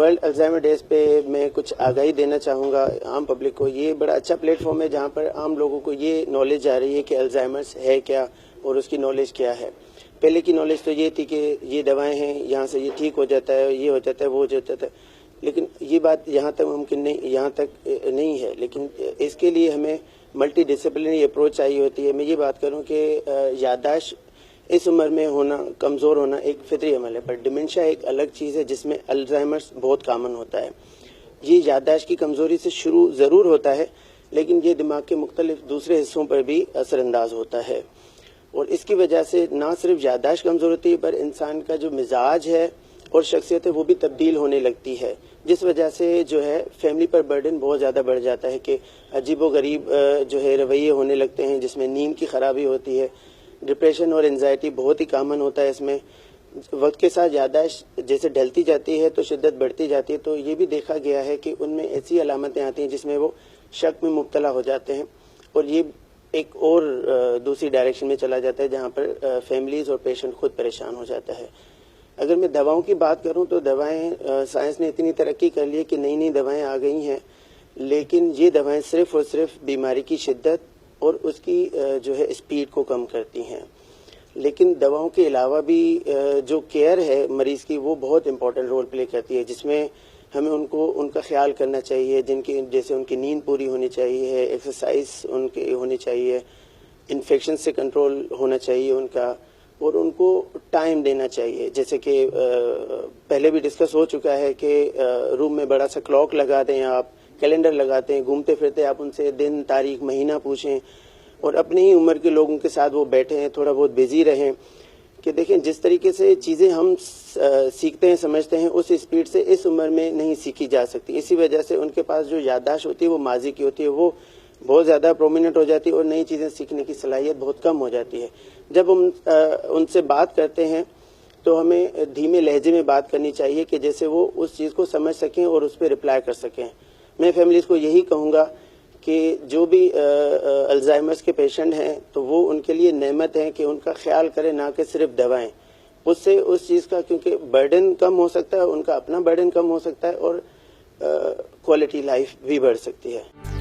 World Alzheimer days پہ میں کچھ آگاہی دینا چاہوں گا عام پبلک کو. یہ بڑا اچھا پلیٹ فارم ہے جہاں پر عام لوگوں کو یہ نالج آ رہی ہے کہ الزائمرس ہے کیا اور اس کی نالج کیا ہے. پہلے کی نالج تو یہ تھی کہ یہ دوائیں ہیں, یہاں سے یہ ٹھیک ہو جاتا ہے, یہ ہو جاتا ہے, وہ ہو جاتا ہے, لیکن یہ بات یہاں تک ممکن نہیں, یہاں تک نہیں ہے. لیکن اس کے لیے ہمیں ملٹی ڈسپلنری اپروچ چاہیے ہوتی ہے. میں یہ بات کروں کہ یادداشت اس عمر میں ہونا, کمزور ہونا ایک فطری عمل ہے, پر ڈیمنشیا ایک الگ چیز ہے جس میں الزائمرس بہت کامن ہوتا ہے. یہ یادداشت کی کمزوری سے شروع ضرور ہوتا ہے, لیکن یہ دماغ کے مختلف دوسرے حصوں پر بھی اثر انداز ہوتا ہے, اور اس کی وجہ سے نہ صرف یادداشت کمزور ہوتی ہے پر انسان کا جو مزاج ہے اور شخصیت ہے وہ بھی تبدیل ہونے لگتی ہے, جس وجہ سے جو ہے فیملی پر برڈن بہت زیادہ بڑھ جاتا ہے کہ عجیب و غریب جو ہے رویے ہونے لگتے ہیں, جس میں نیند کی خرابی ہوتی ہے. ڈپریشن اور انزائٹی بہت ہی کامن ہوتا ہے اس میں. وقت کے ساتھ یادداشت جیسے ڈھلتی جاتی ہے تو شدت بڑھتی جاتی ہے. تو یہ بھی دیکھا گیا ہے کہ ان میں ایسی علامتیں آتی ہیں جس میں وہ شک میں مبتلا ہو جاتے ہیں, اور یہ ایک اور دوسری ڈائریکشن میں چلا جاتا ہے جہاں پر فیملیز اور پیشنٹ خود پریشان ہو جاتا ہے. اگر میں دواؤں کی بات کروں تو دوائیں, سائنس نے اتنی ترقی کر لی ہے کہ نئی نئی دوائیں آ گئی ہیں, لیکن یہ دوائیں صرف اور صرف بیماری کی شدت اور اس کی جو ہے اسپیڈ کو کم کرتی ہیں. لیکن دواؤں کے علاوہ بھی جو کیئر ہے مریض کی وہ بہت امپورٹنٹ رول پلے کرتی ہے, جس میں ہمیں ان کا خیال کرنا چاہیے, جیسے ان کی نیند پوری ہونی چاہیے, ایکسرسائز ان کی ہونی چاہیے, انفیکشن سے کنٹرول ہونا چاہیے ان کا, اور ان کو ٹائم دینا چاہیے. جیسے کہ پہلے بھی ڈسکس ہو چکا ہے کہ روم میں بڑا سا کلاک لگا دیں, آپ کیلنڈر لگاتے ہیں, گھومتے پھرتے آپ ان سے دن, تاریخ, مہینہ پوچھیں, اور اپنی ہی عمر کے لوگوں کے ساتھ وہ بیٹھے ہیں, تھوڑا بہت بزی رہیں. کہ دیکھیں جس طریقے سے چیزیں ہم سیکھتے ہیں, سمجھتے ہیں, اس اسپیڈ سے اس عمر میں نہیں سیکھی جا سکتی. اسی وجہ سے ان کے پاس جو یادداشت ہوتی ہے وہ ماضی کی ہوتی ہے, وہ بہت زیادہ پرومیننٹ ہو جاتی ہے, اور نئی چیزیں سیکھنے کی صلاحیت بہت کم ہو جاتی ہے. جب ہم ان سے بات کرتے ہیں تو ہمیں دھیمے لہجے میں بات کرنی چاہیے کہ جیسے وہ اس چیز کو سمجھ سکیں اور اس پہ رپلائی کر سکیں. میں فیملیز کو یہی کہوں گا کہ جو بھی الزائمرس کے پیشنٹ ہیں تو وہ ان کے لیے نعمت ہے کہ ان کا خیال کریں, نہ کہ صرف دوائیں. اس سے اس چیز کا کیونکہ برڈن کم ہو سکتا ہے, ان کا اپنا برڈن کم ہو سکتا ہے, اور کوالٹی لائف بھی بڑھ سکتی ہے.